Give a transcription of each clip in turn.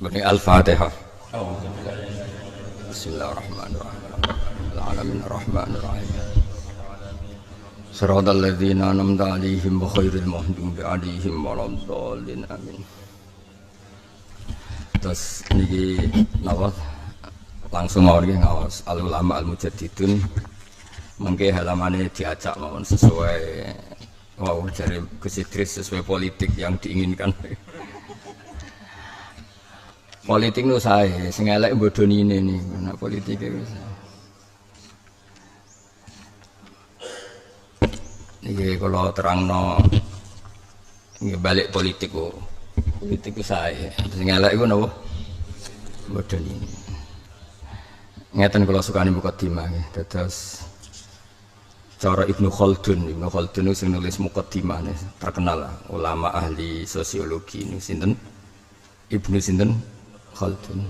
Bani Al-Fatihah. Bismillahirrahmanirrahim. Alamin ar-Rahmanir-Rahim. Shiratal ladzina an'amta 'alaihim ghairil maghdubi 'alaihim waladdallin. Amin. Terus niki napa langsung mawon nggih ngaos al-ulama al-mujaddidun mengke halamane diacak mawon sesuai jare Gus Idris sesuai politik yang diinginkan. Politik nu sae sing elek bodoni ini nek politik iki. Niki kula terangno nggih balik politik kok. Politik ku sae. Sing elek iku napa? Bodoni. Ngeten kula sukani mukadimah nggih. Dados cara Ibnu Khaldun sing nulis mukadimah terkenal ulama ahli sosiologi ini sinten? Ibnu sinten? Khaldun.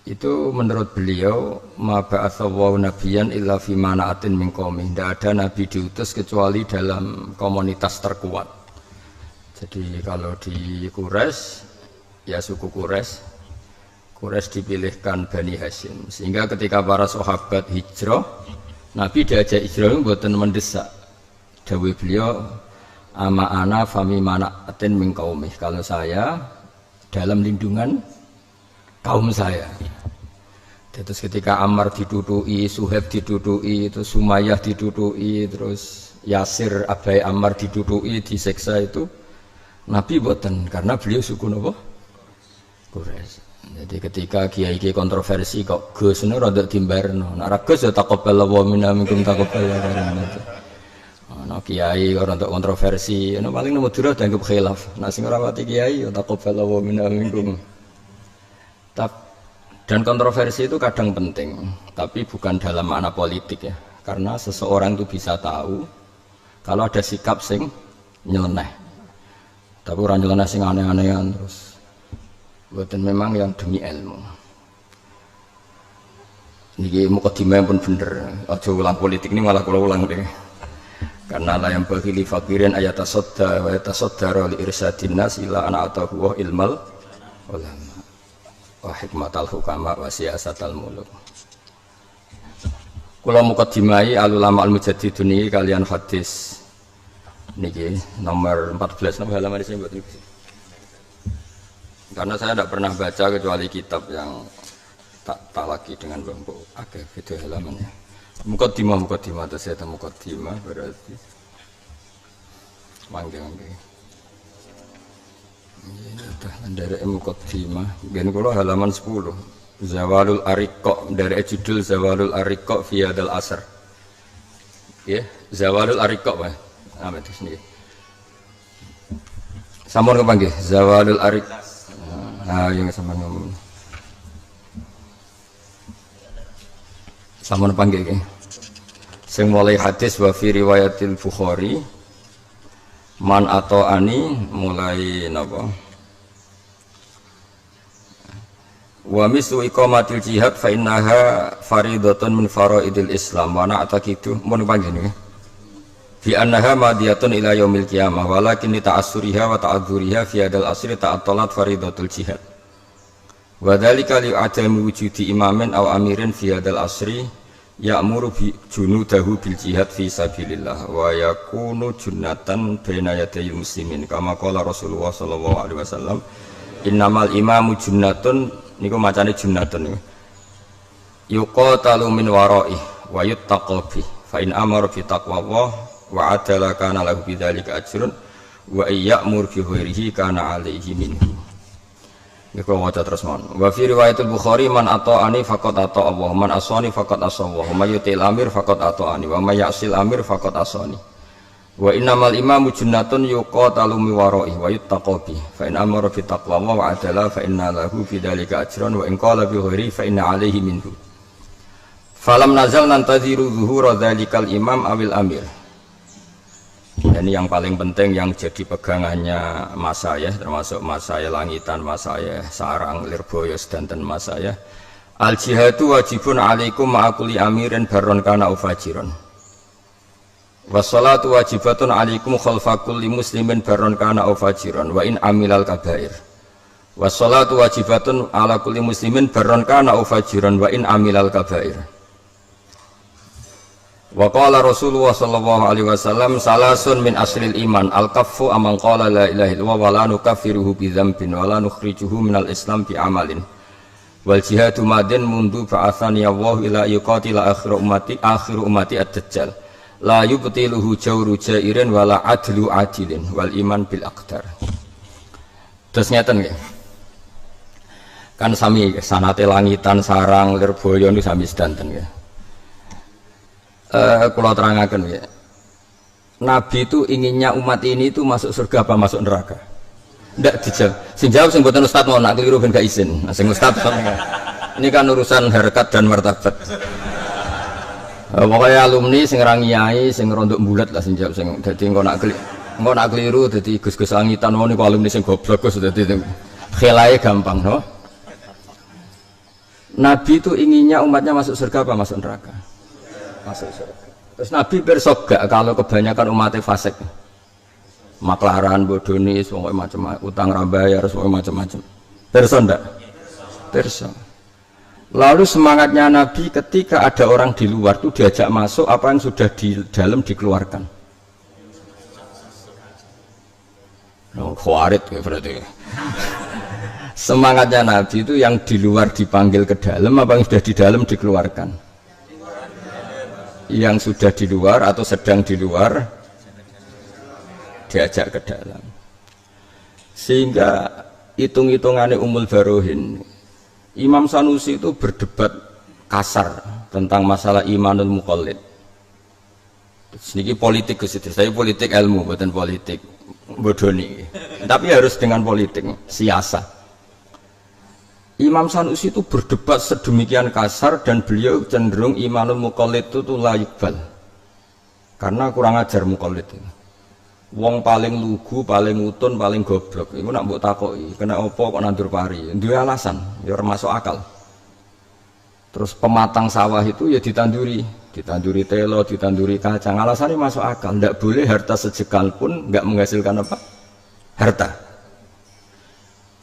Itu menurut beliau ma ba'atsallahu nabiyyan illa fi mana'atin min qaumi. Tidak ada nabi diutus kecuali dalam komunitas terkuat. Jadi kalau di Quraisy ya suku Quraisy dipilihkan Bani Hashim. Sehingga ketika para sahabat hijrah, Nabi diajak hijrah mboten mendesak. Dawuh beliau ama ana fami mana'atin min qaumi. Kalau saya dalam lindungan kaum saya. Terus ketika Ammar didudui, Suhaib didudui, terus Sumayyah didudui, terus Yasir abai Ammar didudui, disiksa itu Nabi boten karena beliau suku napa? Quraisy. Jadi ketika kiai kontroversi kok Gus nu rada dimbarno. Nek ra Gus ya taqabbalallahu minna minkum taqabbalallahu. Ana kiai ora untuk kontroversi, ana paling nemu Madura dianggap khilaf. Nek sing ora pati kiai ya taqabbalallahu minna minkum. Dan kontroversi itu kadang penting, tapi bukan dalam makna politik ya. Karena seseorang itu bisa tahu kalau ada sikap sing nyeleneh. Tapi orang nyeleneh sing aneh-anehan terus. Buatan memang yang demi ilmu. Niki mukadimah pun bener. Aja ulang politik ini malah kula ulang deh. Karena la yang bagi li fakirin ayatasadda wa yatasaddara li irsadin nas ila ana atahu ilmal ulama. Wa hikmatal hukama wa siyasatal muluk. Kula mukadimai al-ulama al-mujaddidun niki kalian hadis niki nomor 14 nomor halaman sini buat niki. Karena saya tidak pernah baca kecuali kitab yang tak lagi dengan bambu agak beda halamannya. Mukadimah atau saya mukadimah berarti mangga. Ini dah dari mukadimah. Gen kula halaman 10. Zawalul Ariqa dari judul Zawalul Ariqa fi hadal asr. Ya, Zawalul Ariqa Pak. Apa itu sini? Sampun kepanggih Zawalul Ariqa. Nah, yang sampun ngomong. Sampun panggih nggih. Sing mulai hadis wa fi riwayatil Bukhari man atau ani mulai napa wa mislu iqamatil jihad fa innaha faridatun min faraidil Islam wa na'taqidu mun panggih niki bi annaha madiyatun ila yaumil qiyamah walakin ta'assuriha wa ta'adzuriha fi hadal asri ta'attalat faridatul jihad wa dzalika li adami wujudi imamin aw amirin fi hadal asri ya'muru bi junudahu bil jihad fi sabilillah wa yakunu junnatan baina yadayil muslimin kama qala Rasulullah sallallahu alaihi wasallam innamal imamu junnatun niku macane junnatun niku yuqatalu min wara'i wa yuttaqu bi fa in amara bi taqwallah wa adala kana lahu bidzalika ajrun wa ya'mur bi ghairihi kana alaihi minhu. Niku waca terus mon. Wa fi riwayatul Bukhari man ata'ani faqad ata'a Allah, man asani faqad asa Allah, wa may yutil amir faqad ata'ani, wa may ya'sil amir faqad asani. Wa innamal imamu junnatun yuqatalu mi wara'i wa yuttaqu bi. Fa in amara bi taqwa wa adala fa inna lahu fi dzalika ajran wa in qala bi ghairi fa inna 'alaihi minhu. Falam nazal nantaziru zuhura dzalikal imam awil amir. Ini yang paling penting yang jadi pegangannya mas saya, termasuk mas saya Langitan, mas saya Sarang, Lirboyo, sedanten mas saya. Al jihadu wajibun alaikum ma'akuli amirin baron kana ufajiron. Wassalatu wajibatun alaikum khalfa kulli muslimin barron kana aw fajiran wa in amilal kabair. Wassalatu wajibatun ala kulli muslimin barron kana aw fajiran wa in amilal kabair. Wa qala Rasulullah sallallahu alaihi wasallam salasun min aslil iman al-kaffu amman qala la ilaha illallah wa la nukaffiruhu bi dzambin wa la nukhrijuhu minal islam bi amalin. Wal jihadu madin mundu ba'athani Allah ila yuqatila akhir ummati ad-dajjal. La yubtiluhu jawru jairin wala adlu adilin wal iman bil aqdar. Terus ngeten nggih. Kan sami sanate langitan sarang lirboyo niku sami sedanten nggih. Kula terangaken nggih. Nabi itu inginnya umat ini itu masuk surga apa masuk neraka? Ndak dijawab. Sing jawab sing mboten ustaz mau nak keliru ben gak izin. Nah, sing ustaz ini kan urusan harkat dan martabat. Pokoknya alumni sing rangiai sing rondok bulat lah sing jawab sing dadi engko nak keliru dadi gus-gus langitan wong niku alumni sing goblok Gus dadi khelae gampang no. Nabi itu inginnya umatnya masuk surga apa masuk neraka? Masuk surga. Terus Nabi bersok gak kalau kebanyakan umatnya fasik. Maklaran bodoni semua macam utang rambayar semua macam-macam. Perso ndak? Perso. Lalu semangatnya Nabi ketika ada orang di luar itu diajak masuk, apa yang sudah di dalam dikeluarkan. Oh, khawarit berarti. Semangatnya Nabi itu yang di luar dipanggil ke dalam, apa yang sudah di dalam dikeluarkan. Yang sudah di luar atau sedang di luar diajak ke dalam. Sehingga hitung-hitungannya Ummul Barohin. Imam Sanusi itu berdebat kasar tentang masalah imanul muqallid. Sedikit politik ke situ. Saya politik ilmu, bukan politik bodoni. Tapi harus dengan politik, siasa. Imam Sanusi itu berdebat sedemikian kasar dan beliau cenderung imanul muqallid itu la yuqbal. Karena kurang ajar muqallid itu. Wong paling lugu, paling utun, paling goblok. Iku nak mbok takoki, kena opo kok nandur pari? Duwe alasan, ya masuk akal. Terus pematang sawah itu ya ditanduri telo, ditanduri kacang. Alasannya masuk akal. Ndak boleh harta sejekal pun nggak menghasilkan apa? Harta.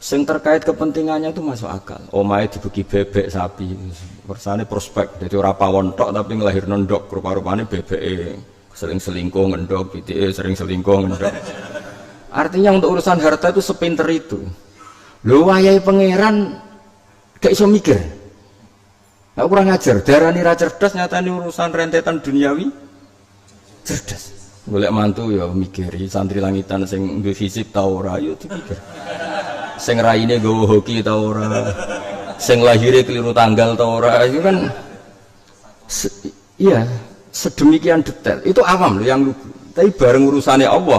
Sing terkait kepentingannya itu masuk akal. Omahe dibagi bebek, sapi. Persane prospek. Jadi ora pawon tok tapi nglahirno ndok, rupa-rupane bebeke. Sering selingkuh ngendok, BTE sering selingkuh ngendok. Artinya untuk urusan harta itu sepinter itu. Lho wayahe pangeran gak iso mikir. Gak kurang ajar, darani ra cerdas nyatane urusan rentetan duniawi cerdas. Golek mantu ya mikiri santri langitan sing duwe fisik ta ora yo dipikir. Sing raine nggawa hoki ta ora. Sing lahire keliru tanggal ta ora. Itu kan iya sedemikian detail itu awam loh yang lugu. Tapi bareng urusannya Allah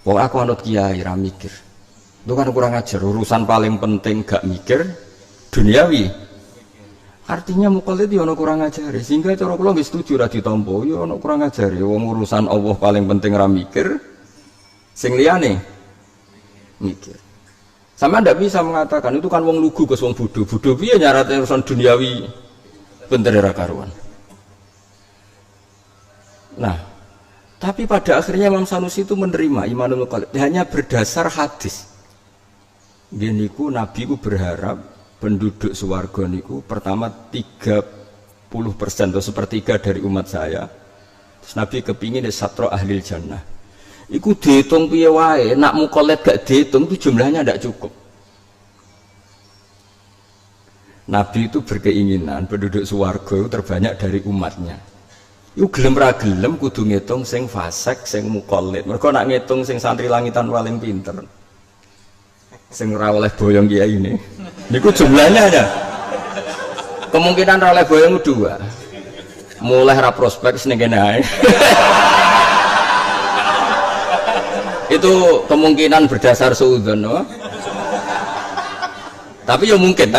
wong aku anut kiai ra mikir itu kan kurang ajar. Urusan paling penting gak mikir duniawi artinya muqallid ya ono kurang ajar. Sehingga cara kula nggih setuju ra ditampa ya ono kurang ajar. Wong urusan Allah paling penting ra mikir sing liyane mikir. Sama ndak bisa mengatakan itu kan wong lugu ke wong bodho. Bodho piye nyaratnya urusan duniawi bener ra karuan. Nah, tapi pada akhirnya Imam Sanusi itu menerima imanul muqallid hanya berdasar hadis. Geniku Nabi ku berharap penduduk swarga niku pertama 30% atau sepertiga dari umat saya. Terus Nabi kepingin satro ahlil jannah. Iku dihitung piye wae, nak muqallid gak dihitung itu jumlahnya tidak cukup. Nabi itu berkeinginan penduduk swarga itu terbanyak dari umatnya. Iku gelem ra gelem kudu ngitung sing fasik, sing muqallid. Mergo nak ngitung sing santri langitan paling pinter. Sing ora oleh boyong kiai ini. Niku jumlahnya aja. Kemungkinan ra oleh boyong dua. Mulai ra prospek ning kene ae. Itu kemungkinan berdasar suudzon, no? Tapi ya mungkin,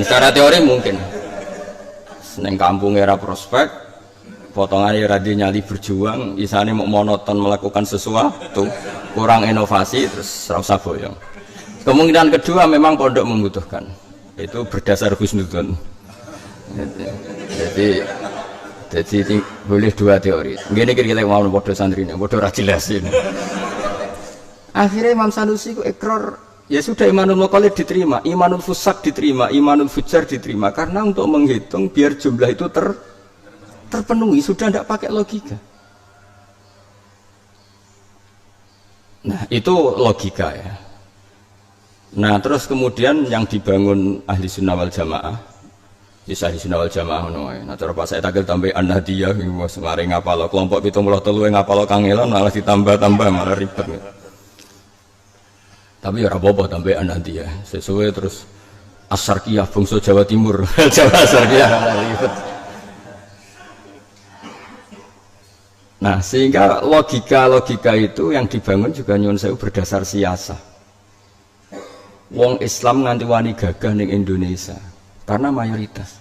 secara teori mungkin. Ning kampung era prospek potongannya radhi nyali berjuang, isane mau monoton melakukan sesuatu, kurang inovasi, terus rasa boyong. Kemungkinan kedua memang pondok membutuhkan, itu berdasar husnudzon. Jadi boleh dua teori. Gini kira-kira mau bodoh santri ini, bodoh jelas ini. Akhirnya Imam Sanusi ku ikrar, ya sudah imanul muqallid diterima, imanul fusak diterima, imanul fujar diterima. Karena untuk menghitung biar jumlah itu terpenuhi, sudah tidak pakai logika. Nah itu logika ya. Nah terus kemudian yang dibangun ahli sunnah wal jamaah, kisah ahli sunnah wal jamaah nah cara pas saya takil tambah an-nahdiyah semari ngapalo kelompok 73 ngapalo kangelan malah ditambah-tambah malah ribet gitu. Tapi ya apa-apa tambah an-nahdiyah sesuai terus as-Syarqiyah bangsa Jawa Timur Jawa Syarqiyah ribet. Nah sehingga logika itu yang dibangun juga nyuwun sewu berdasar siasah. Wong Islam nganti wani gagah ning Indonesia karena mayoritas.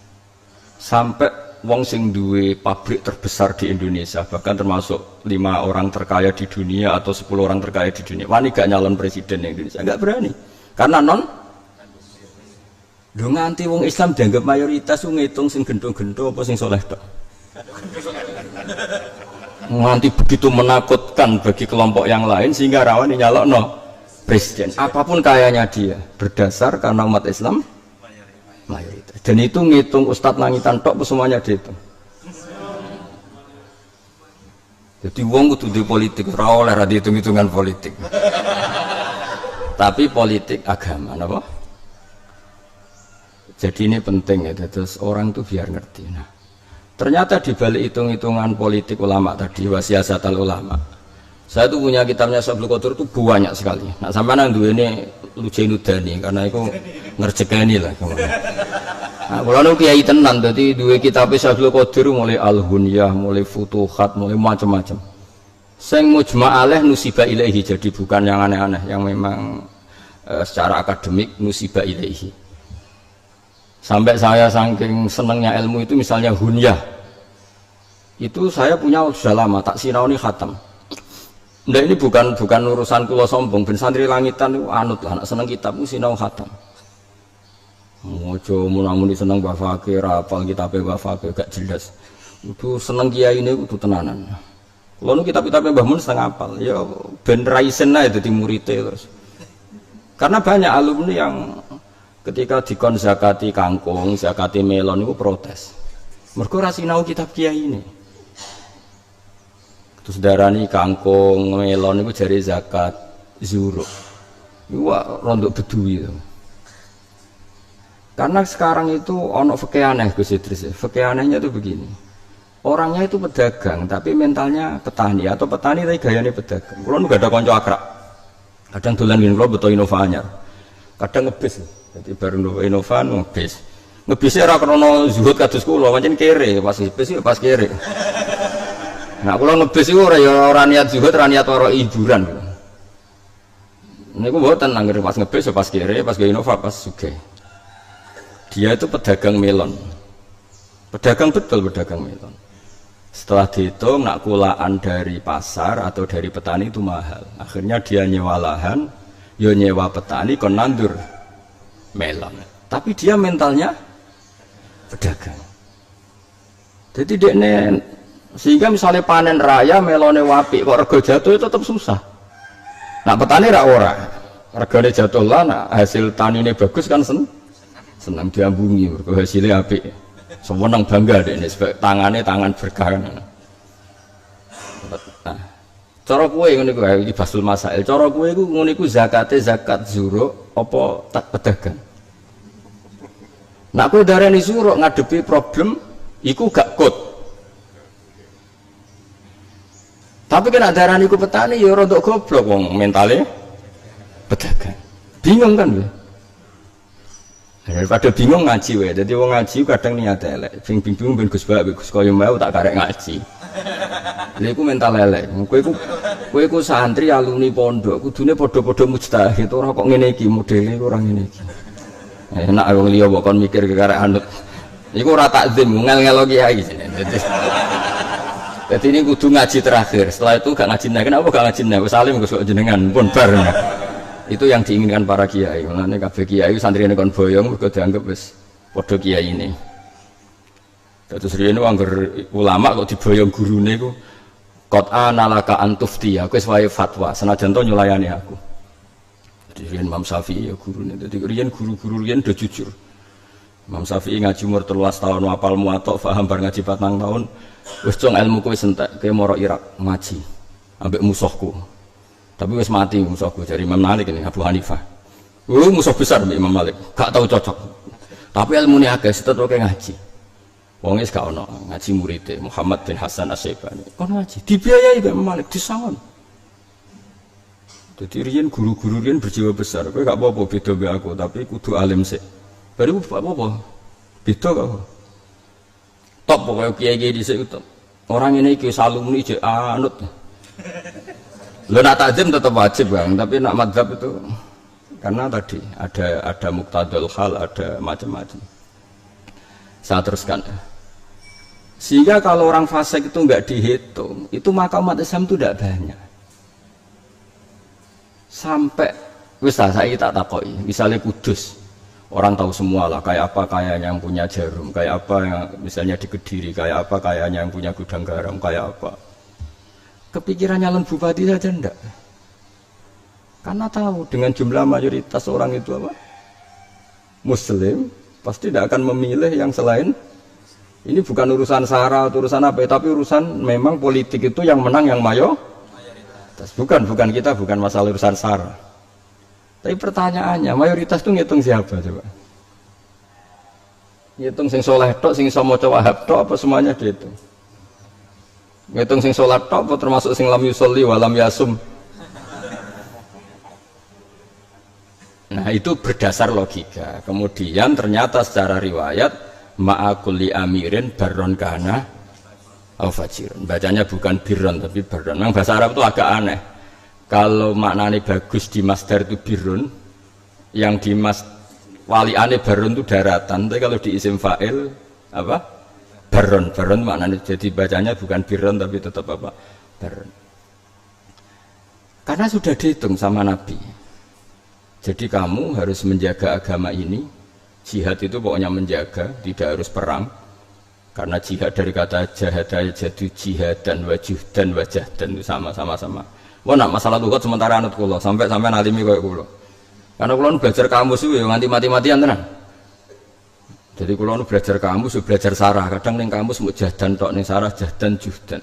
Sampai wong sing duwe pabrik terbesar di Indonesia bahkan termasuk 5 orang terkaya di dunia atau 10 orang terkaya di dunia wani gak nyalon presiden Indonesia, gak berani. Karena lho nganti wong Islam dianggap mayoritas ngitung sing gendo-gendo apa sing soleh tok. Nganti begitu menakutkan bagi kelompok yang lain sehingga rawan nyalokno presiden apapun kayanya dia berdasar karena umat Islam mayoritas dan itu ngitung Ustadz Langitan tok semuanya dihitung. Jadi wong kudu di politik ora oleh ra dihitung-hitungan politik tapi politik agama napa. Jadi ini penting ya terus orang itu biar ngerti. Nah ternyata di balik hitung-hitungan politik ulama tadi wasiasatal ulama. Saya tuh punya kitabnya Sablu Qadir itu banyak sekali. Nah sampai nang duwe ini Lujainudani karena itu ngerjekani lah. Nah kalau nu kiai tenan dadi duwe kitab Sablu Qadir mulai Al-Hunyah, mulai Futuhat, mulai macam-macam. Sing mujma' alaih nusiba ilaihi jadi bukan yang aneh-aneh yang memang secara akademik nusiba ilaihi. Sampai saya saking senengnya ilmu itu misalnya Hunyah itu saya punya sudah lama tak sinauni khatam. Nah ini bukan urusan kula sombong ben santri langitan itu anut lah nak seneng kitab ku sinau khatam. Mojo munamuni seneng Mbah Fakir apal kitabe Mbah Fakir gak jelas. Itu seneng kiai ini kudu tenanan. Kula nu kitab-kitabe Mbah Mun setengah apal ya ben raisen ae dadi murite terus. Karena banyak alumni yang ketika dikon zakati kangkung, zakati melon itu protes. Mergo ra sinau kitab kiai ini. Terus darani kangkung, melon itu jari zakat zuruk. Wah, rontok bedui itu. Karena sekarang itu ono fikih aneh Gus Idris. Fikih anehnya itu begini. Orangnya itu pedagang, tapi mentalnya petani atau petani tapi gayanya pedagang. Kulo nggak ada konco akrab. Kadang dolan ngene kulo beto Innova anyar. Kadang ngebis. Jadi baru Innova ngebis. Ngebisnya ora krana zuhud kados kula, pancen kere, pas ngebis pas kere. Nah, kalau ngebis itu orang niat zuhud, orang niat orang hiburan. Ini aku buatan anggar pas ngebis, pas kiri, pas gaya Innova, pas suge. Dia itu pedagang melon, pedagang betul pedagang melon. Setelah dihitung, nak kulaan dari pasar atau dari petani itu mahal. Akhirnya dia nyewa lahan, yo nyewa petani, kon nandur melon. Tapi dia mentalnya pedagang. Jadi dia sehingga misalnya panen raya melone wapi kok rego jatuh itu tetap susah. Nah petani rak ora regane jatuh lah, nah hasil tanine bagus kan senang diambungi mergo hasilnya apik. Semua nang bangga deh sebab tangannya tangan berkah. Nah, cara kowe ngene kuwi iki basul masail. Cara kowe iku ngene iku zakate zakat zuruk apa tak pedagang. Nak kowe darani zuruk ngadepi problem iku gak kut. Tapi kena darani ku petani ya rodok goblok wong mentale pedagang. Bingung kan lho. Daripada bingung ngaji wae. Dadi wong ngaji kadang niat elek. Bingung ben Gus Bak Gus koyo mau tak karek ngaji. Lha iku mental elek. Kowe iku santri alumni pondok kudune padha-padha mujtahid ora kok ngene iki modele ora ngene iki. Enak wong liya kok kon mikir karek anut. Iku ora takzim ngel-ngelo kiai jenenge. Jadi ini kudu ngaji terakhir. Setelah itu gak ngaji nah. Kenapa gak ngaji nah? Salim Gus jenengan pun bar. Itu yang diinginkan para kiai. Mulane kabeh kiai santri ini kon boyong mergo dianggap wis padha kiai ini. Terus riyen angger ulama kok diboyong gurune iku qad analaka antufti aku wis wae fatwa senajan to nyulayani aku. Jadi riyen Imam Syafi'i ya gurune. Dadi riyen guru-guru riyen do jujur. Imam Syafi'i ngaji umur 13 tahun hafal muwatta paham bar ngaji 4 tahun wis cung ilmuku wis entek kaya mara Irak ngaji ambek musuhku. Tapi wis mati musuhku dari Imam Malik ini Abu Hanifah. Musuh besar Imam Malik, gak tahu cocok. Tapi ilmune akeh tetep ngaji. Wong wis gak ono ngaji muridé Muhammad bin Hasan Asy-Syaibani. Kon ngaji dibiayai Mbak Malik disangon. Jadi riyen guru-guru riyen berjiwa besar. Kowe gak apa-apa beda mbek aku, tapi kudu alim sik. Baru apa-apa. Beda kok. Top pokoke kiai-kiai dhisik top. Orang ini iki salumni jek anut. Lho nak takzim tetap wajib, Bang, tapi nak madzhab itu karena tadi ada muqtadul hal, ada macam-macam. Saya teruskan. Sehingga kalau orang fasik itu enggak dihitung, itu maka umat Islam itu tidak banyak. Sampai wis saya tak takoki, misalnya Kudus. Orang tahu semua lah, kayak apa kayaknya yang punya Jarum, kayak apa yang misalnya di Kediri, kayak apa kayaknya yang punya gudang garam, kayak apa. Kepikiran nyalon bupati saja enggak. Karena tahu dengan jumlah mayoritas orang itu apa? Muslim, pasti tidak akan memilih yang selain. Ini bukan urusan sara atau urusan apa, tapi urusan memang politik itu yang menang yang mayoritas. Bukan kita, bukan masalah urusan sara. Tapi pertanyaannya, mayoritas itu ngitung siapa coba? Ngitung sing soleh tok, sing iso maca Wahab tok, apa semuanya dihitung? Ngitung sing sholat tok, apa termasuk sing lam yusolli wa lam yasum? Nah itu berdasar logika. Kemudian ternyata secara riwayat ma'akulli amirin barron kana au fajirun. Bacanya bukan birron tapi barron. Memang bahasa Arab itu agak aneh. Kalau maknanya bagus di masdar itu birrun, yang di waliane barron itu daratan. Tapi kalau di isim fa'il apa? Barron maknanya jadi bacanya bukan birron tapi tetap apa? Barron. Karena sudah dihitung sama Nabi. Jadi kamu harus menjaga agama ini. Jihad itu pokoknya menjaga, tidak harus perang. Karena jihad dari kata jahadaya jadu jihad dan wajuh dan wajah dan itu sama-sama. Wah nak masalah lughat sementara anut kula sampai alimi kayak kula. Karena kula belajar kamus itu ya nganti mati-matian tenan. Jadi kula belajar kamus, belajar sarah. Kadang ning kamus mau jahdan tok ning sarah jahdan juhdan.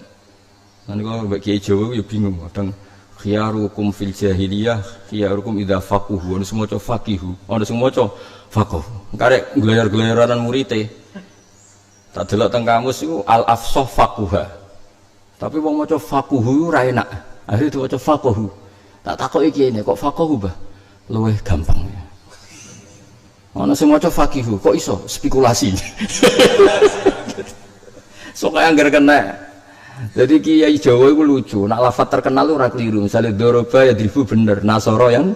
Nanti kalau bagi Jawa ya bingung. Kadang khiyarukum fil jahiliyah khiyarukum idza faquhu. Ono semua co faqihu. Ono semua co faqih. Karek geleyer-geleyeranan murite. Tak delok teng kamus iku al afsah faquha. Tapi wong maca faquhu ora enak. Akhirnya diwaca faqahu. Tak takoki kene kok faqahu bah. Luwih gampang. Ana sing maca faqihu, kok iso spekulasi. Sok kaya anggar kena. Jadi kiai Jawa itu lucu, nak lafaz terkenal ora keliru. Misalnya doroba ya dribu bener, nasoro yang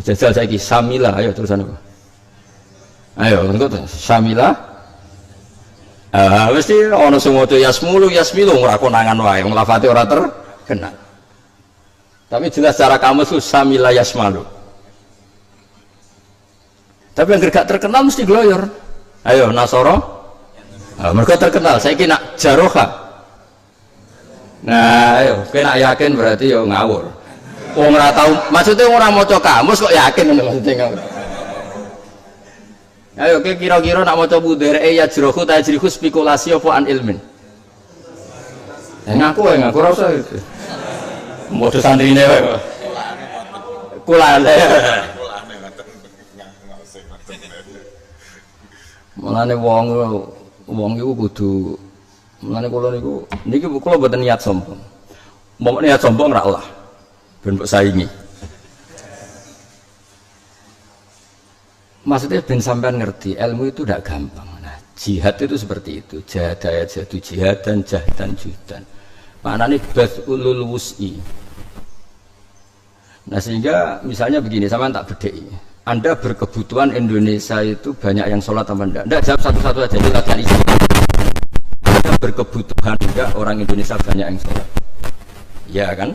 jajal saiki samila, ayo terusan apa? Ayo, engko samila. Mesti ana sing maca yasmilu ora konangan wae, wong lafate ora terkenal. Tapi jelas secara kamus itu samila yasmalu. Tapi yang gak terkenal mesti gloyor. Ayo nasoro. Mereka terkenal. Saya kira jaroha. Nah, ayo, kena yakin berarti yo ngawur. Wong ora tahu, maksudnya orang maca kamus kok yakin maksudnya ngawur. Ayo kira-kira nak maca budere ya jrohu ta jrihu spekulasi apa an ilmin. Ngaku ora usah itu. Modus santrine wae kok. Kulane. Mulane wong iku kudu mulane kula niku niki kula mboten niat sombong. Mau niat sombong ra Allah. Ben mbok saingi. Maksudnya ben sampean ngerti ilmu itu tidak gampang. Nah, jihad itu seperti itu. Jahadaya jadu jihad dan jahdan judan. Maknanya basulul wus'i. Nah sehingga misalnya begini, sama tak bedai. Anda berkebutuhan Indonesia itu banyak yang sholat atau enggak? Enggak, jawab satu-satu aja, kita cari. Anda berkebutuhan enggak orang Indonesia banyak yang sholat? Ya kan?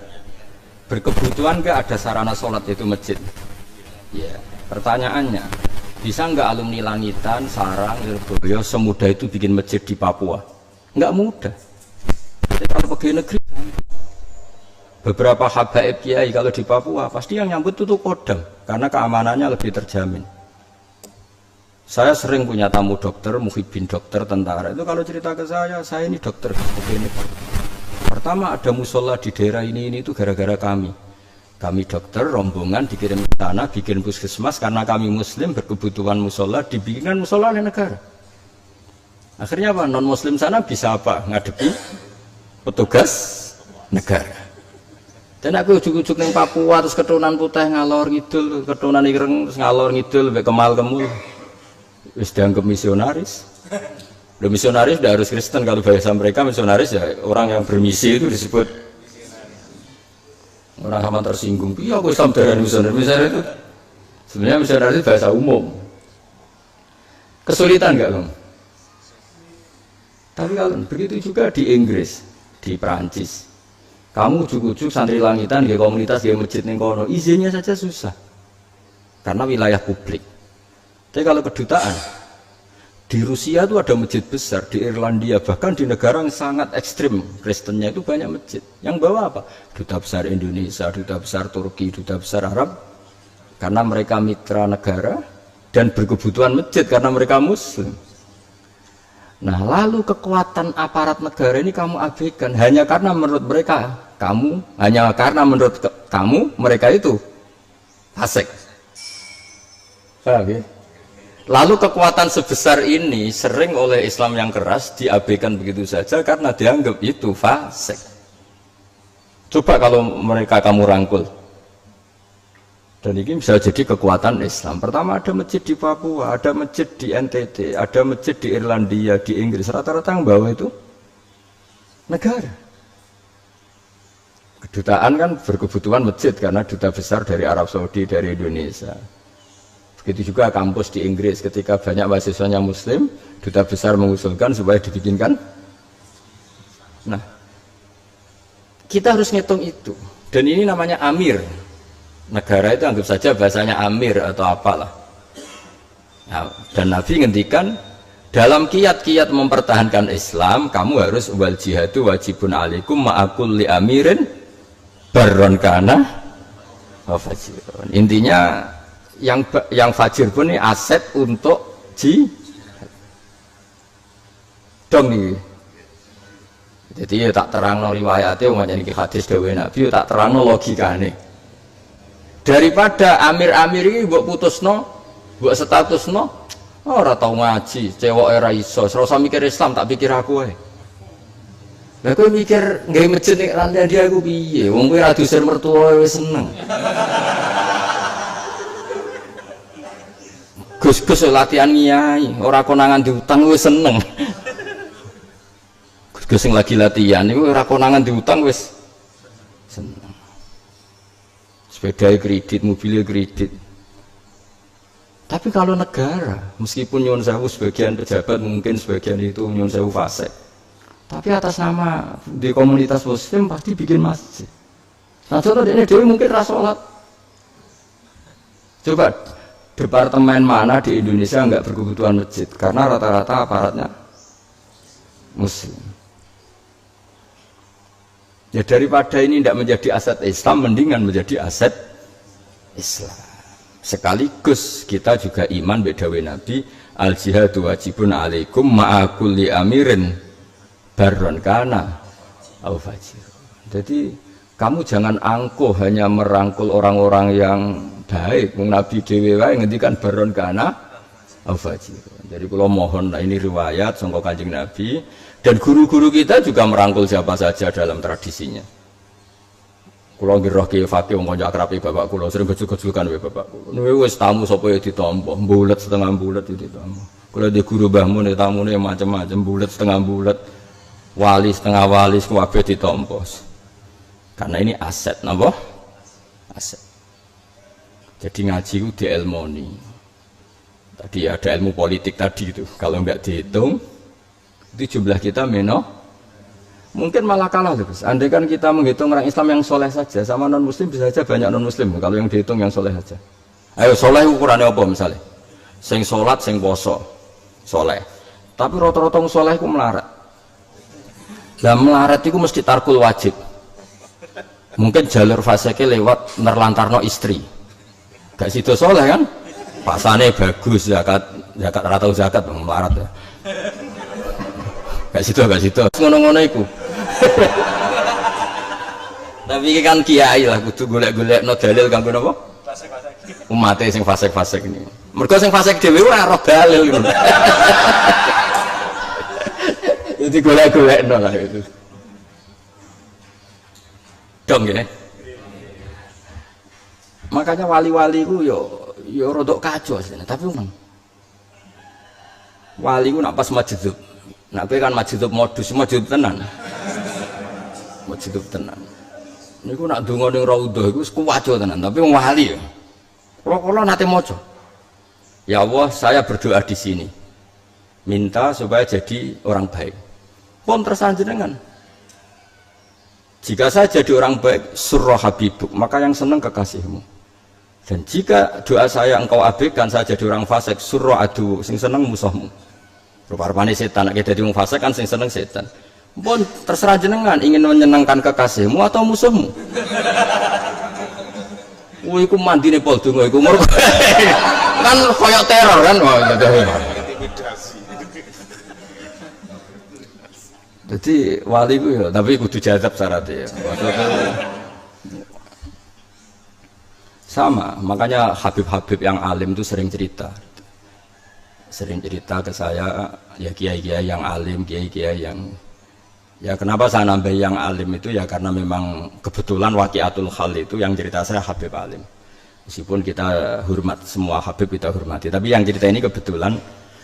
Berkebutuhan enggak ada sarana sholat itu masjid? Ya. Pertanyaannya, Bisa nggak alumni Langitan, Sarang, Lirboyo semudah itu bikin masjid di Papua? Nggak mudah. Jadi kalau pegawai negeri, beberapa habaib kiai kalau di Papua pasti yang nyambut itu Kodam karena keamanannya lebih terjamin. Saya sering punya tamu dokter, muhibin dokter, tentara itu kalau cerita ke saya ini dokter begini. Pertama ada musola di daerah ini itu gara-gara kami dokter rombongan dikirim ke sana bikin puskesmas karena kami muslim berkebutuhan musola dibikinkan musola oleh negara. Akhirnya apa? Non muslim sana bisa apa? Ngadepi petugas negara. Dan aku ujuk-ujuk neng Papua terus keturunan putih ngalor ngidul, keturunan ireng terus ngalor ngidul be kemal kemul. Wis dianggap misionaris. Udah misionaris udah harus Kristen, kalau bahasa mereka misionaris ya orang yang bermisi itu disebut orang sama tersinggung. Iya aku Islam dari misionaris itu sebenarnya misionaris itu bahasa umum. Kesulitan nggak Bang? Tapi kalau begitu juga di Inggris, di Perancis, kamu ujuk-ujuk santri Langitan di komunitas di masjid ning kono, izinnya saja susah karena wilayah publik. Tapi kalau kedutaan di Rusia itu ada masjid besar, di Irlandia, bahkan di negara yang sangat ekstrim Kristennya itu banyak masjid. Yang bawa apa? Duta besar Indonesia, duta besar Turki, duta besar Arab, karena mereka mitra negara dan berkebutuhan masjid karena mereka muslim. Nah lalu kekuatan aparat negara ini kamu abaikan hanya karena menurut mereka mereka itu fasik. Paham ya? Lalu kekuatan sebesar ini sering oleh Islam yang keras diabaikan begitu saja karena dianggap itu fasik. Coba kalau mereka kamu rangkul. Dan ini bisa jadi kekuatan Islam. Pertama ada masjid di Papua, ada masjid di NTT, ada masjid di Irlandia, di Inggris. Rata-rata yang bawah itu negara. Kedutaan kan berkebutuhan masjid karena duta besar dari Arab Saudi, dari Indonesia. Begitu juga kampus di Inggris ketika banyak mahasiswanya muslim, duta besar mengusulkan supaya dibikinkan. Nah, kita harus ngitung itu. Dan ini namanya amir. Negara itu anggap saja bahasanya amir atau apalah. Nah, dan Nabi ngendikan dalam kiat-kiat mempertahankan Islam, kamu harus wal jihadu wajibun alaikum ma'akul li amirin barron kana wa fajirun. Intinya yang fajir pun ini aset untuk dong nih. Jadi ya tak terang no riwayatnya umatnya ini hadis dawe Nabi tak terang no logikanya. Daripada amir-amir ini buat putus no, buat status no, ora tau ngaji, cewek era iso, serasa mikir Islam tak pikir aku Lah kowe mikir nggawe masjid ning rantai dia aku piye? Wong kowe ra dusen mertua wis seneng. Gus-gus latihan nyai, ora konangan diutang wis seneng. Gus-gus sing lagi latihan iku ora konangan diutang wis seneng. Sepeda kredit, mobilnya kredit. Tapi kalau negara, meskipun nyuwun sewu sebagian pejabat mungkin sebagian itu nyuwun sewu fasik. Tapi atas nama di komunitas muslim pasti bikin masjid. Nah contoh ini dewi mungkin rasolat. Coba departemen mana di Indonesia nggak berkebutuhan masjid karena rata-rata aparatnya muslim. Ya daripada ini tidak menjadi aset Islam, mendingan menjadi aset Islam. Sekaligus kita juga iman bedawe Nabi al jihadu wajibun alaikum ma'akulli amirin barron kana au fajir. Jadi kamu jangan angkuh hanya merangkul orang-orang yang baik. Nabi dhewe wae ngendikan baron kana au fajir. Jadi kalau mohon ini riwayat sangka Kanjeng Nabi dan guru-guru kita juga merangkul siapa saja dalam tradisinya. Kulo ngiroh ki fakih wong kanca akrabe bapak kulo sering gejul-gejulkan wae bapak kulo. Niku wis tamu sapa ya ditampa, mbulet setengah mbulet itu ditampa. Kulo di guru mbahmu ne tamune macam-macam, mbulet setengah mbulet, wali setengah wali kabeh ditampa. Karena ini aset napa? Aset. Jadi ngaji ku dielmoni. Tadi ada ilmu politik tadi itu. Kalau enggak dihitung itu jumlah kita mungkin malah kalah loh. Andai kan kita menghitung orang Islam yang soleh saja sama non Muslim bisa saja banyak non Muslim. Kalau yang dihitung yang soleh saja. Ayo soleh ukurannya apa misalnya? sing salat, sing poso, soleh. Tapi rata-rata wong soleh iku melarat. Lah melarat iku mesti tarkul wajib. Mungkin jalur faseke lewat nerlantarno istri. Gak sido soleh kan? Pasane bagus, zakat ora tau zakat melarat ya. Gak sido. Ngono-ngono iku. Tapi iki kan kiai lah kudu golek-golekno dalil kanggo napa? Fasik-fasik. Umate sing fasik-fasik ini. Mergo sing fasik dhewe ora roh dalil ngono. Jadi golek-golekno lah itu. Dong ya. Makanya wali-wali ku yo rodok kacau asline, tapi memang wali ku nak pas majdzub. Nak kowe kan majdzub modus, majdzub tenan. Majdzub tenan. Niku nak donga ning raudhah iku wis kuwaco tenan, tapi wong wali ya. Kula nate maca. Ya Allah, saya berdoa di sini. Minta supaya jadi orang baik. Pun tersanjenengan. Jika saya jadi orang baik, surah habibuk, maka yang senang kekasihmu. Dan jika doa saya engkau abaikan, saya jadi orang fasik, surah adu, sing senang musuhmu. Rupa-rupanya setan, kita jadi orang fasik kan sing senang setan. Pun terserah jenengan, ingin menyenangkan kekasihmu atau musuhmu. Wih, iku mandi nih pol dungo, iku mur. Kan koyok teror kan, wah gitu. Jadi wali ku ya, tapi kudu jadab syaratnya. Sama, makanya Habib-Habib yang alim itu sering cerita ke saya, ya kiai-kiai yang alim, kiai-kiai yang ya kenapa saya nambah yang alim itu ya karena memang kebetulan waqiatul hal itu yang cerita saya Habib alim. Meskipun kita hormat semua Habib kita hormati, tapi yang cerita ini kebetulan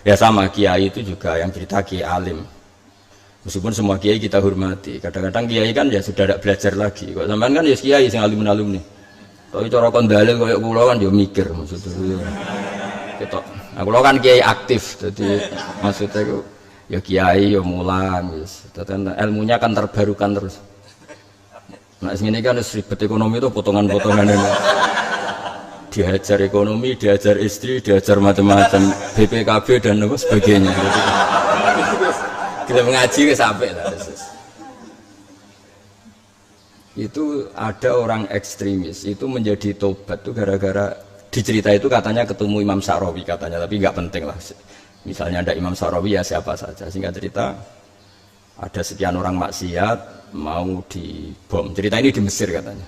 ya sama kiai itu juga yang cerita kiai alim. Meskipun semua kiai kita hormati, kadang-kadang kiai kan ya sudah tidak belajar lagi. Kok sampean kan ya kiai sing alim-alim nih. Tapi cara kon dalil koyo kula kan ya mikir maksudnya. Ketok. Nah, kula kan kiai aktif, jadi maksudnya itu ya kiai ya mulang wis. Ilmunya kan terbarukan terus. Nah, sing ini kan ribet ekonomi itu potongan-potongan ini. Diajar ekonomi, diajar istri, diajar macam-macam, BPKB dan apa sebagainya. Kita mengaji sampai lah. Itu ada orang ekstremis itu menjadi tobat tuh gara-gara di cerita itu katanya ketemu Imam Sa'rawi katanya, tapi nggak penting lah. Misalnya ada Imam Sa'rawi ya siapa saja. Singkat cerita ada sekian orang maksiat mau dibom. Cerita ini di Mesir katanya.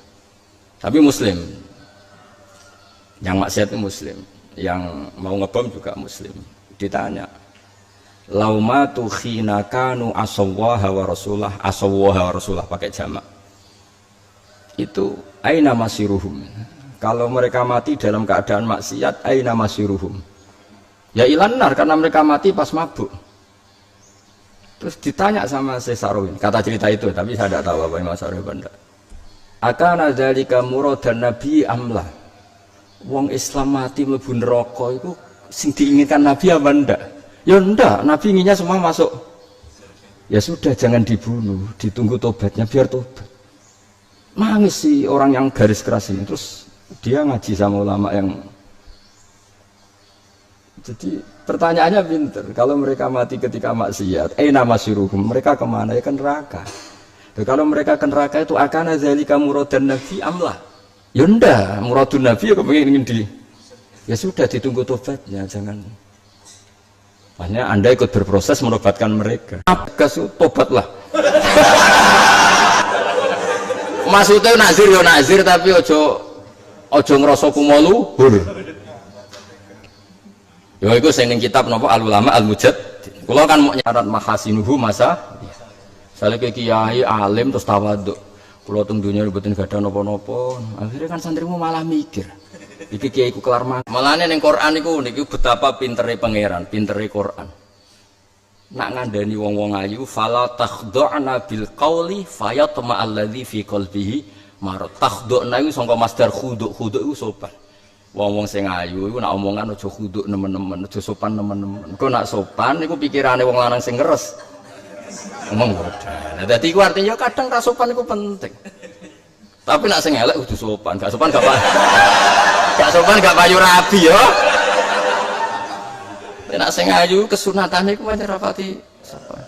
Tapi Muslim. Yang maksiat itu Muslim, yang mau ngebom juga Muslim. Ditanya, lauma tu khina kanu asawwaha wa rasulah pakai jamak. Itu aina masiruhum. Kalau mereka mati dalam keadaan maksiat, aina masiruhum. Ya ilanar karena mereka mati pas mabuk. Terus ditanya sama Sa'rawi, kata cerita itu, tapi saya tidak tahu apa Imam Sa'rawi benda. Akana dzalika muradan nabi amlah. Wong Islam mati mlebu neraka itu sing diinginkan Nabi apa ndak? Ya ndak, Nabi inginnya semua masuk. Ya sudah jangan dibunuh, ditunggu tobatnya biar tobat. Nangis sih orang yang garis keras ini. Terus dia ngaji sama ulama yang jadi pertanyaannya pinter. Kalau mereka mati ketika maksiat, nama syuruhum, mereka kemana? Ya ke neraka. Kalau mereka ke neraka itu akan zalika muradan nabi amlah. Ya ndak, muradun Nabi ya kepengen ya sudah ditunggu tobatnya, jangan. Makanya Anda ikut berproses menobatkan mereka. Kasih tobatlah. Maksudnya nazir ya nazir tapi ojo ngerasa kumalu. Ya itu sing ning kitab napa Al Ulama Al Mujad. Kula kan mau nyarat mahasinuhu masa. Sale kiai alim terus tawadhu. Kalau teng dunia ributin gak ada nopo-nopo, akhirnya kan santrimu malah mikir, iki kiai ku kelar mati. Malahnya neng Quran niku betapa pintere pangeran, pintere Quran. Nak ngandani wong-wong ayu, fala takhdu'na bil qauli fayatma alladzi fi qalbihi marad. Takhdu'na iku sangka masdar khuduk iku sopan. Wong-wong sing ayu iku nak omongan aja khuduk nemen-nemen, aja sopan nemen-nemen. Kok nak sopan iku pikirane wong lanang sing ngeres. Ngomong bodoh. Nah, jadi itu artinya kadang rasopan itu penting. Tapi nak sing elek kudu sopan, gak sopan gak payu rabi ya. Nek sing ayu kesunatane iku pancen rapati sapa.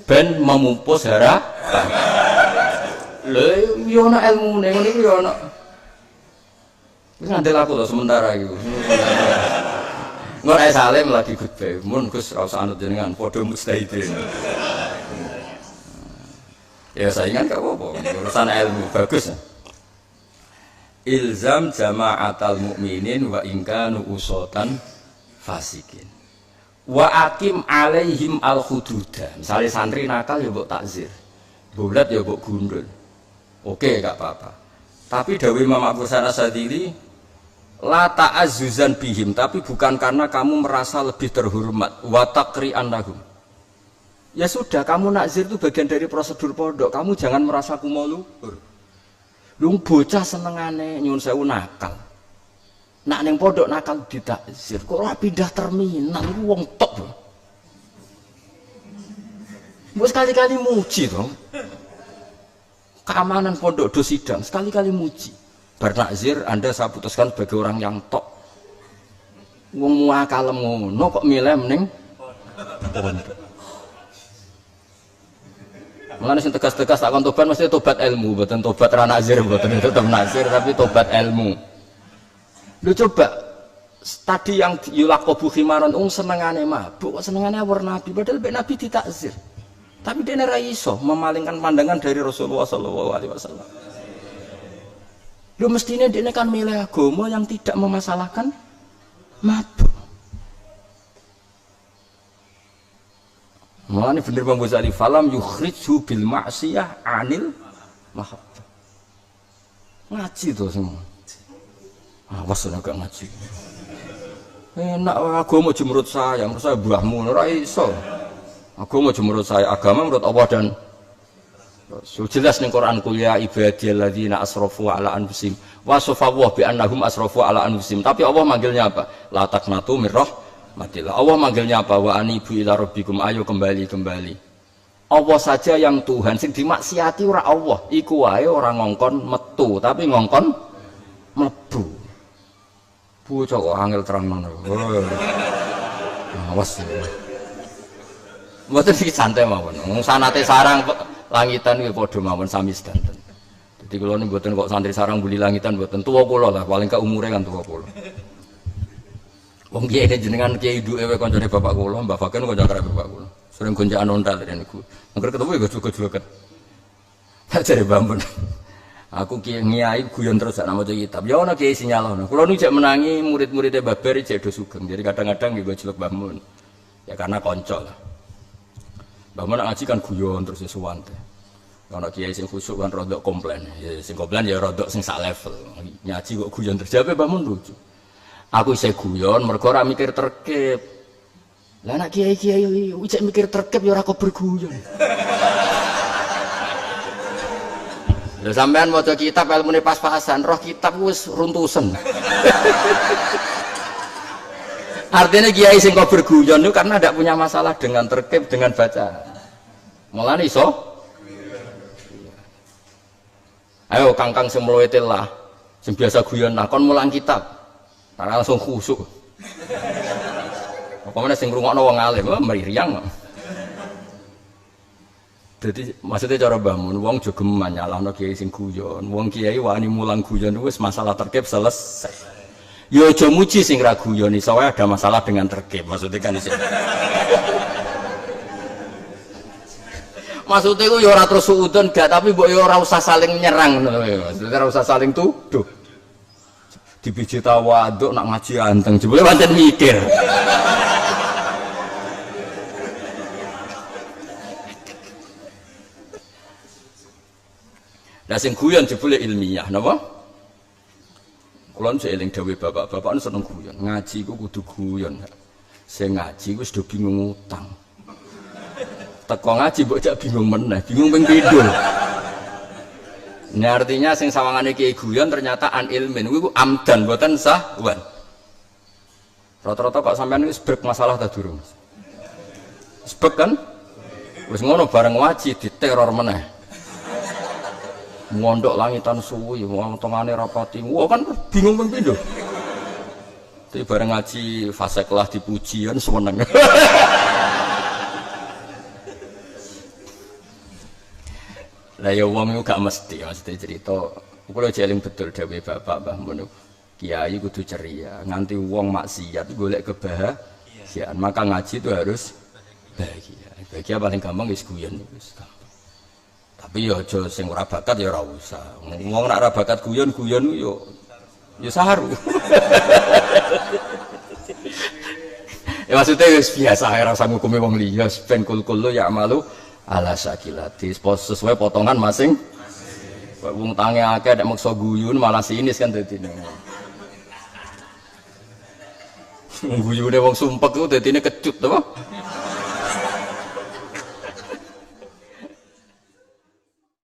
Ben memupus harapan. Lho yo ana ilmune ngene iki yo ana. Wis ngandel aku lho sementara iki. Ngora Salim lagi khutbah, mun Gus ora usah anut jenengan padha mustahidin. Ya saingan gak apa-apa, urusan ilmu bagus. Ilzam jama'atal mukminin wa in kanu usatan fasikin. Wa akim alaihim al hududa. Misale santri nakal ya mbok takzir. Bulat ya mbok gundul. Oke, gak apa-apa. Tapi dawuh Imam Abu Hasan Asyadzili la ta'azzuzan bihim, tapi bukan karena kamu merasa lebih terhormat, wa taqri'an lahum. Ya sudah, kamu nakzir itu bagian dari prosedur pondok, kamu jangan merasa kumo luhur. Lu bocah senengane nyuwun sewu nakal. Nak ning pondok nakal ditakzir, kok ora pindah terminal iku wong top. Mbok sekali-kali muji to. Keamanan pondok do sidang, sekali-kali muji. Bar nakzir Anda saya putuskan sebagai orang yang tok. Wong kalem ngono kok milih mending pondok. Mulane sing tegas-tegas tak kon tobat mesti tobat ilmu, mboten tobat ra nakzir, mboten tetep nakzir tapi tobat ilmu. Lho coba tadi yang yulaqabu khimaron senengane mabuk, kok senengane awur Nabi padahal mek Nabi ditakzir. Tapi dia ra iso memalingkan pandangan dari Rasulullah sallallahu alaihi wasallam. Lu mestinya dia kan milih agama yang tidak memasalahkan mabuk. Mulane bener Imam Ghazali falam yukhrijhu bil ma'siyah anil mahabbah. Ngaji to semua. Awas nek ngaji. Enak agama menurut saya mbahmu ora iso. Agama menurut saya, agama menurut Allah dan so, jelas ning Quran kuliah ibadilladzina asrafu ala anfusihim wa safawwa bi annahum asrafu ala anfusihim. Tapi Allah manggilnya apa? La taqnatu mir rahmatillah. Allah manggilnya apa? Wa anibu ila rabbikum, ayo kembali. Allah saja yang Tuhan, sing dimaksiati ora Allah. Iku wae ora ngongkon metu, tapi ngongkon mlebu. Bocah kok angel terangno. Awas. Mboten iki santai mawon. Wong sanate sarang langitan nggih padha mawon sami sedanten. Dadi kula niku mboten kok santri sarang buli langitan mboten tuwa kula lah, paling ka umure kan tuwa kula. Wong kiye jenengan kiye iduke wae kancane bapak kula, Mbah Fakir kanca karo bapak kula. Sering gonjakan ontal niku. Angger ketemu ya juga-juga. Jare Bambun. Aku kiye nyai guyon terus sak maca kitab. Ya ana kiye sinyalono. Kula niku jek menangi murid-muridé Babar jek do sugeng. Jadi kadang-kadang nggih jelek Bambun. Ya karena kanca lah. Mbah ngaji kan guyon terus ya suwante. Ana kiai sing khusuk kan rodok komplain. Ya sing komplain ya rodok sing sak level. Ngaji kok guyon terus jawabe Mbah Mun lucu. Aku isih guyon mergo ora mikir terkep. Lah anak kiai-kiai cek mikir terkep ya ora kok berguyon. Lha sampean maca kitab ilmune pas-pasan, roh kitab wis runtusen. Artinya kiai sing kok berguyon itu karena tidak punya masalah dengan terkep dengan baca. Mulane iso. Ayo kangkang sing mloete lah, sing biasa guyon lah kon mulang kitab. Ora langsung khusuk. Apa meneh sing ngrungokno wong alim, mriyang. Jadi maksudnya cara bangun, wong juga menyalahno kiai sing guyon, wong kiai wani mulang guyon wis masalah terkep selesai. Yo aja muji sing ra guyon iso wae ada masalah dengan terkep, maksudnya kan iso. Maksudnya ku yo ora terus suudon gak, tapi mbok yo ora usah saling nyerang ngono lho. Maksudnya ora usah saling tuduh. Dibiji tawaduk nak ngaji anteng, jebule pancen mikir. Nah sing guyon jebule ilmiah napa? Kula nu eling dawuh bapak-bapak nu seneng guyon. Ngaji ku kudu guyon. Sing ngaji wis do bingung utang. Teko ngaji mbok jak bingung meneh, bingung ping pindho. Nah artinya sing sawangane kiai guyon ternyata an ilmin kuwi ku amdan mboten sahwan. Rata-rata kok sampean wis brek masalah ta durung? Sebek kan? Wis ngono bareng ngaji diteror meneh. Mondok langitan suwi, wong tengane rapati. Wah kan bingung ping pindho. Tapi bareng ngaji fase kelah dipuji kan seneng. Lah ya wong iku gak mesti cerita. Kulo jeling betul dhewe bapak Mbah Mun. Kiai kudu ceria, nganti wong maksiat golek kebahagiaan. Maka ngaji itu harus bahagia. Bahagia paling gampang wis guyon wis gampang. Tapi ya aja sing ora bakat ya ora usah. Wong nek ora bakat guyon-guyon yo saru. Ya maksudnya wis biasa ora usah ngukumi wong liya, ben kul-kul ya malu ala sakilati. Sesuai potongan masing. Wong tange akeh nek maksa guyun malah sinis kan dadine. Guyune wong sumpek ku dadine kecut to.